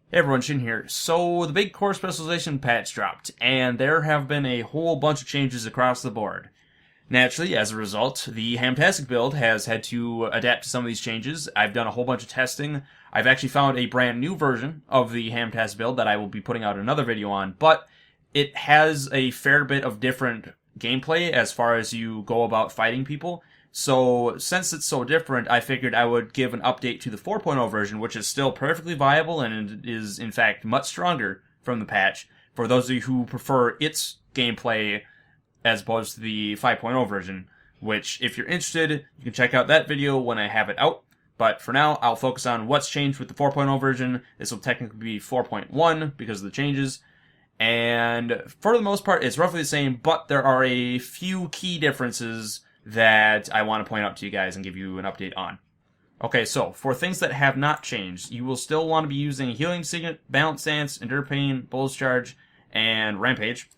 Hey everyone, Shin here. So, the big Core Specialization patch dropped, and there have been a whole bunch of changes across the board. Naturally, as a result, the HAMtastic build has had to adapt to some of these changes. I've done a whole bunch of testing. I've actually found a brand new version of the HAMtastic build that I will be putting out another video on, but it has a fair bit of different gameplay as far as you go about fighting people. So, since it's so different, I figured I would give an update to the 4.0 version, which is still perfectly viable and is, in fact, much stronger from the patch, for those of you who prefer its gameplay as opposed to the 5.0 version, which, if you're interested, you can check out that video when I have it out. But for now, I'll focus on what's changed with the 4.0 version. This will technically be 4.1 because of the changes. And for the most part, it's roughly the same, but there are a few key differences that I want to point out to you guys and give you an update on. Okay, so for things that have not changed, you will still want to be using Healing Signet, Balance Stance, Endure Pain, Bull's Charge, and Rampage.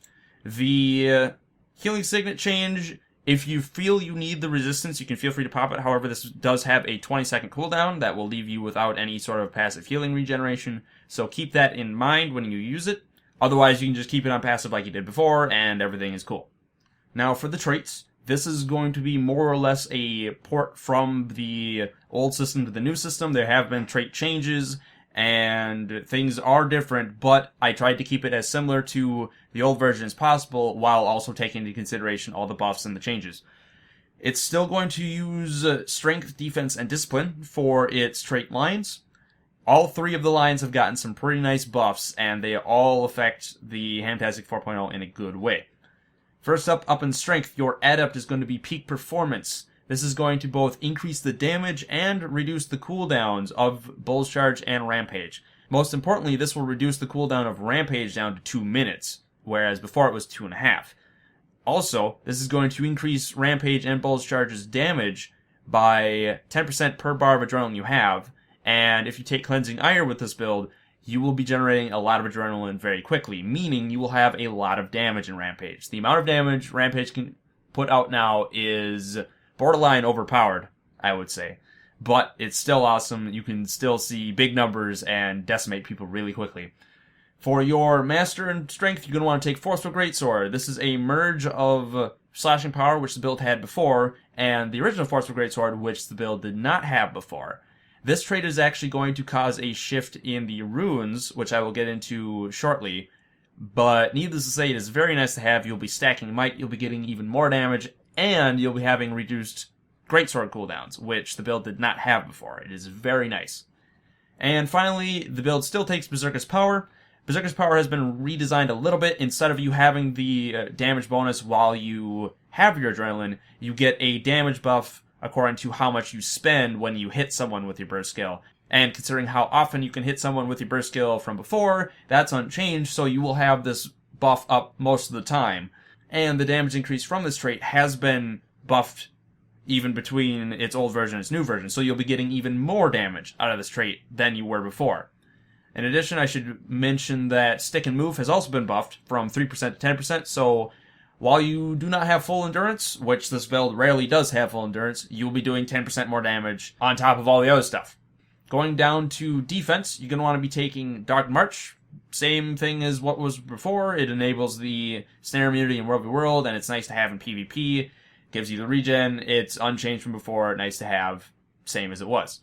The Healing Signet change, if you feel you need the resistance, you can feel free to pop it. However, this does have a 20-second cooldown that will leave you without any sort of passive healing regeneration, so keep that in mind when you use it. Otherwise, you can just keep it on passive like you did before, and everything is cool. Now, for the traits, this is going to be more or less a port from the old system to the new system. There have been trait changes, and things are different, but I tried to keep it as similar to the old version as possible, while also taking into consideration all the buffs and the changes. It's still going to use Strength, Defense, and Discipline for its trait lines. All three of the lines have gotten some pretty nice buffs, and they all affect the HAMtastic 4.0 in a good way. First up in Strength, your Adept is going to be Peak Performance. This is going to both increase the damage and reduce the cooldowns of Bull's Charge and Rampage. Most importantly, this will reduce the cooldown of Rampage down to 2 minutes, whereas before it was 2.5. Also, this is going to increase Rampage and Bull's Charge's damage by 10% per bar of adrenaline you have, and if you take Cleansing Ire with this build, you will be generating a lot of adrenaline very quickly, meaning you will have a lot of damage in Rampage. The amount of damage Rampage can put out now is borderline overpowered, I would say. But it's still awesome. You can still see big numbers and decimate people really quickly. For your Master and Strength, you're going to want to take Forceful Greatsword. This is a merge of Slashing Power, which the build had before, and the original Forceful Greatsword, which the build did not have before. This trait is actually going to cause a shift in the runes, which I will get into shortly. But needless to say, it is very nice to have. You'll be stacking might, you'll be getting even more damage, and you'll be having reduced Greatsword cooldowns, which the build did not have before. It is very nice. And finally, the build still takes Berserker's Power. Berserker's Power has been redesigned a little bit. Instead of you having the damage bonus while you have your adrenaline, you get a damage buff according to how much you spend when you hit someone with your burst skill. And considering how often you can hit someone with your burst skill from before, that's unchanged, so you will have this buff up most of the time. And the damage increase from this trait has been buffed even between its old version and its new version, so you'll be getting even more damage out of this trait than you were before. In addition, I should mention that Stick and Move has also been buffed from 3% to 10%, so while you do not have full endurance, which this build rarely does have full endurance, you'll be doing 10% more damage on top of all the other stuff. Going down to defense, you're going to want to be taking Dark March. Same thing as what was before. It enables the snare immunity in World v World, and it's nice to have in PvP. Gives you the regen. It's unchanged from before. Nice to have. Same as it was.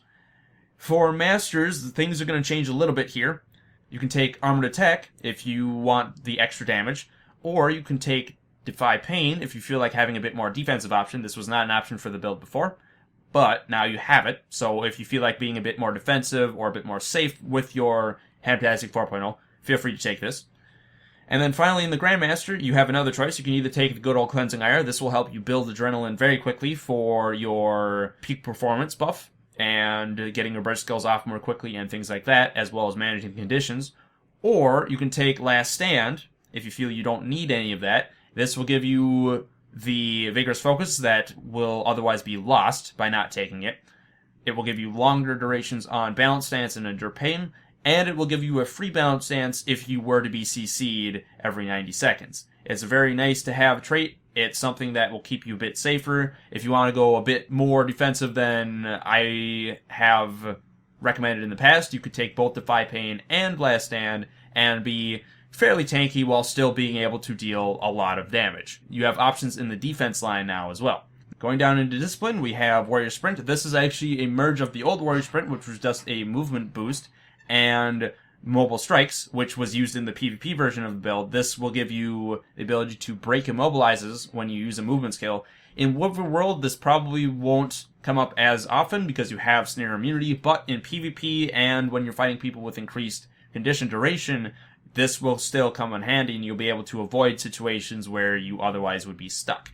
For Masters, the things are going to change a little bit here. You can take Armored Attack if you want the extra damage, or you can take Defy Pain if you feel like having a bit more defensive option. This was not an option for the build before, but now you have it. So if you feel like being a bit more defensive or a bit more safe with your HAMtastic 4.0, feel free to take this. And then finally in the Grandmaster, you have another choice. You can either take the good old Cleansing Ire. This will help you build adrenaline very quickly for your peak performance buff and getting your burst skills off more quickly and things like that, as well as managing conditions. Or you can take Last Stand if you feel you don't need any of that. This will give you the Vigorous Focus that will otherwise be lost by not taking it. It will give you longer durations on Balance Stance and Endure Pain, and it will give you a free Balance Stance if you were to be CC'd every 90 seconds. It's a very nice to have trait. It's something that will keep you a bit safer. If you want to go a bit more defensive than I have recommended in the past. You could take both Defy Pain and Blast Stand and be fairly tanky while still being able to deal a lot of damage. You have options in the defense line now as well. Going down into Discipline, we have Warrior Sprint. This is actually a merge of the old Warrior Sprint, which was just a movement boost, and Mobile Strikes, which was used in the PvP version of the build. This will give you the ability to break immobilizes when you use a movement skill. In World, this probably won't come up as often because you have Snare immunity, but in PvP and when you're fighting people with increased condition duration, this will still come in handy and you'll be able to avoid situations where you otherwise would be stuck.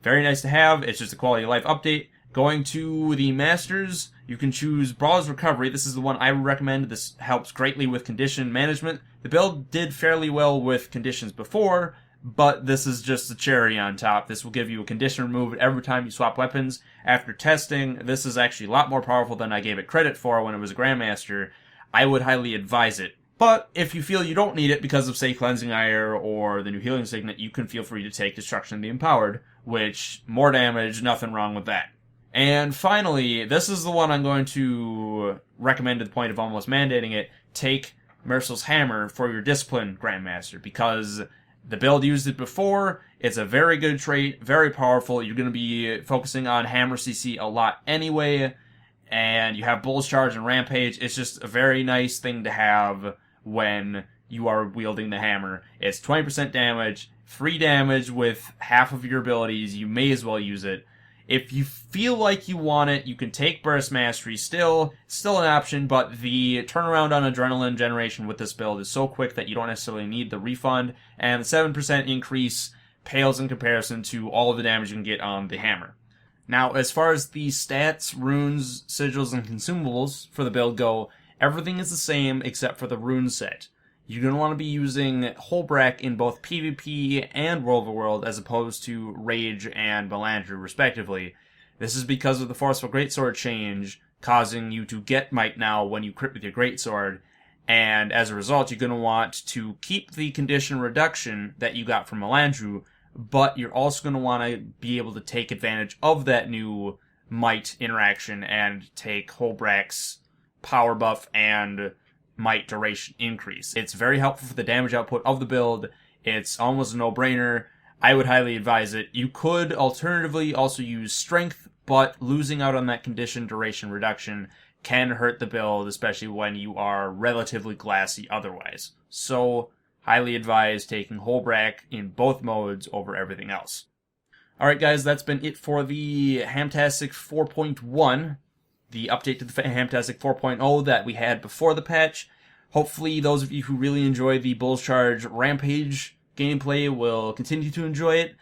Very nice to have. It's just a quality of life update. Going to the Masters, you can choose Brawler's Recovery. This is the one I would recommend. This helps greatly with condition management. The build did fairly well with conditions before, but this is just the cherry on top. This will give you a condition removed every time you swap weapons. After testing, this is actually a lot more powerful than I gave it credit for when it was a Grandmaster. I would highly advise it. But if you feel you don't need it because of, say, Cleansing Ire or the new Healing Signet, you can feel free to take Destruction of the Empowered, which, more damage, nothing wrong with that. And finally, this is the one I'm going to recommend to the point of almost mandating it. Take Merciless Hammer for your Discipline Grandmaster, because the build used it before. It's a very good trait, very powerful. You're going to be focusing on Hammer CC a lot anyway, and you have Bull's Charge and Rampage. It's just a very nice thing to have when you are wielding the hammer. It's 20% damage, free damage with half of your abilities. You may as well use it. If you feel like you want it, you can take Burst Mastery still an option, but the turnaround on Adrenaline generation with this build is so quick that you don't necessarily need the refund, and the 7% increase pales in comparison to all of the damage you can get on the hammer. Now, as far as the stats, runes, sigils, and consumables for the build go, everything is the same except for the rune set. You're going to want to be using Holbrack in both PvP and World of World as opposed to Rage and Melandry respectively. This is because of the Forceful Greatsword change causing you to get Might now when you crit with your Greatsword, and as a result you're going to want to keep the condition reduction that you got from Melandry, but you're also going to want to be able to take advantage of that new Might interaction and take Holbrack's power buff and Might duration increase. It's very helpful for the damage output of the build. It's almost a no-brainer. I would highly advise it. You could alternatively also use Strength, but losing out on that condition duration reduction can hurt the build, especially when you are relatively glassy otherwise. So, highly advise taking Holbrack in both modes over everything else. Alright guys, that's been it for the HAMtastic 4.1. The update to the HAMtastic 4.0 that we had before the patch. Hopefully those of you who really enjoy the Bull's Charge Rampage gameplay will continue to enjoy it.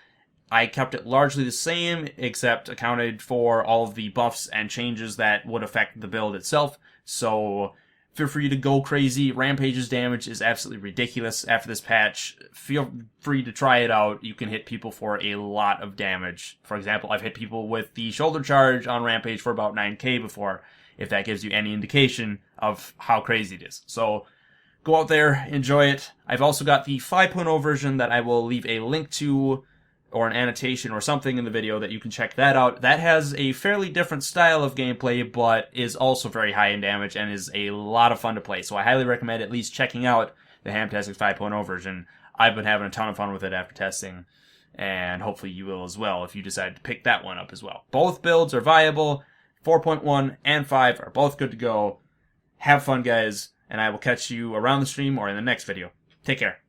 I kept it largely the same, except accounted for all of the buffs and changes that would affect the build itself, so feel free to go crazy. Rampage's damage is absolutely ridiculous after this patch. Feel free to try it out. You can hit people for a lot of damage. For example, I've hit people with the shoulder charge on Rampage for about 9k before, if that gives you any indication of how crazy it is. So, go out there, enjoy it. I've also got the 5.0 version that I will leave a link to, or an annotation or something in the video that you can check that out. That has a fairly different style of gameplay, but is also very high in damage and is a lot of fun to play. So I highly recommend at least checking out the HAMtastic 5.0 version. I've been having a ton of fun with it after testing, and hopefully you will as well if you decide to pick that one up as well. Both builds are viable. 4.1 and 5 are both good to go. Have fun, guys, and I will catch you around the stream or in the next video. Take care.